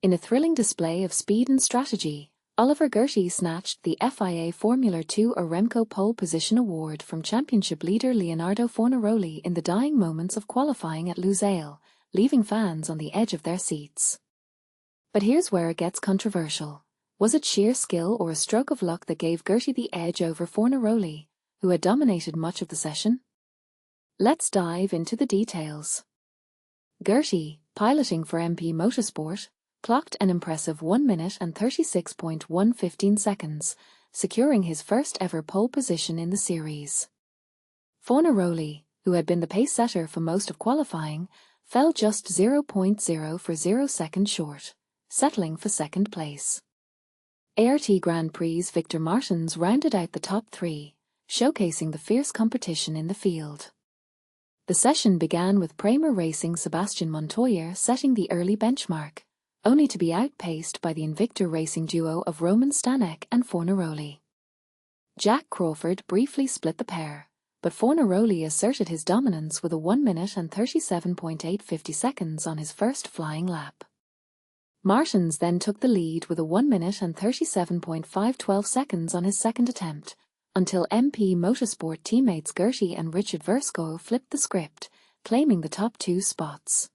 In a thrilling display of speed and strategy, Oliver Goethe snatched the FIA Formula 2 Aramco Pole Position Award from championship leader Leonardo Fornaroli in the dying moments of qualifying at Lusail, leaving fans on the edge of their seats. But here's where it gets controversial. Was it sheer skill or a stroke of luck that gave Goethe the edge over Fornaroli, who had dominated much of the session? Let's dive into the details. Goethe, piloting for MP Motorsport, clocked an impressive 1 minute and 36.115 seconds, securing his first ever pole position in the series. Fornaroli, who had been the pace setter for most of qualifying, fell just 0.040 seconds short, settling for second place. ART Grand Prix Victor Martins rounded out the top three, showcasing the fierce competition in the field. The session began with Prima Racing Sebastian Montoya setting the early benchmark, only to be outpaced by the Invicta racing duo of Roman Stanek and Fornaroli. Jack Crawford briefly split the pair, but Fornaroli asserted his dominance with a 1 minute and 37.850 seconds on his first flying lap. Martins then took the lead with a 1 minute and 37.512 seconds on his second attempt, until MP Motorsport teammates Goethe and Richard Versko flipped the script, claiming the top two spots.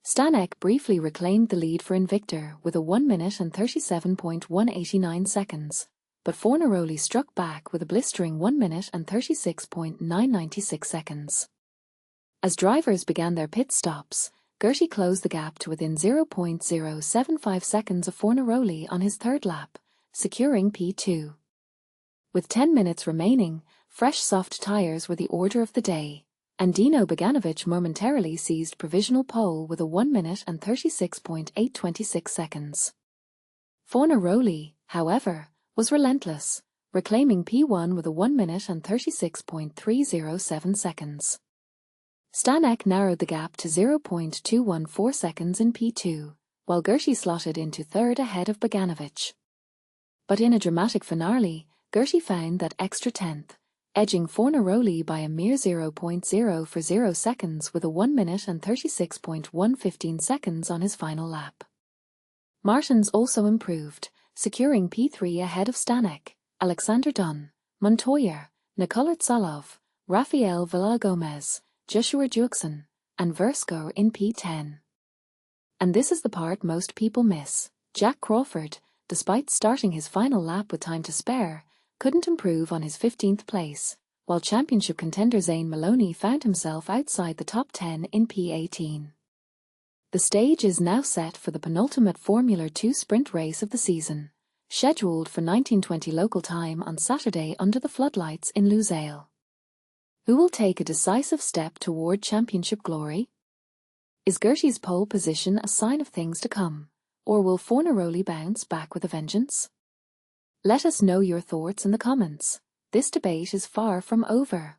Stanek briefly reclaimed the lead for Invicta with a 1 minute and 37.189 seconds, but Fornaroli struck back with a blistering 1 minute and 36.996 seconds. As drivers began their pit stops, Goethe closed the gap to within 0.075 seconds of Fornaroli on his third lap, securing P2. With 10 minutes remaining, fresh soft tyres were the order of the day, and Dino Beganovic momentarily seized provisional pole with a 1 minute and 36.826 seconds. Fornaroli, however, was relentless, reclaiming P1 with a 1 minute and 36.307 seconds. Stanek narrowed the gap to 0.214 seconds in P2, while Goethe slotted into third ahead of Beganovic. But in a dramatic finale, Goethe found that extra tenth, edging Fornaroli by a mere 0.040 seconds with a 1 minute and 36.115 seconds on his final lap. Martins also improved, securing P3 ahead of Stanek, Alexander Dunn, Montoya, Nicola Tsolov, Rafael Villar-Gomez, Joshua Juxon, and Versko in P10. And this is the part most people miss. Jack Crawford, despite starting his final lap with time to spare, couldn't improve on his 15th place, while championship contender Zane Maloney found himself outside the top 10 in P18. The stage is now set for the penultimate Formula 2 sprint race of the season, scheduled for 19:20 local time on Saturday under the floodlights in Lusail. Who will take a decisive step toward championship glory? Is Goethe's pole position a sign of things to come, or will Fornaroli bounce back with a vengeance? Let us know your thoughts in the comments. This debate is far from over.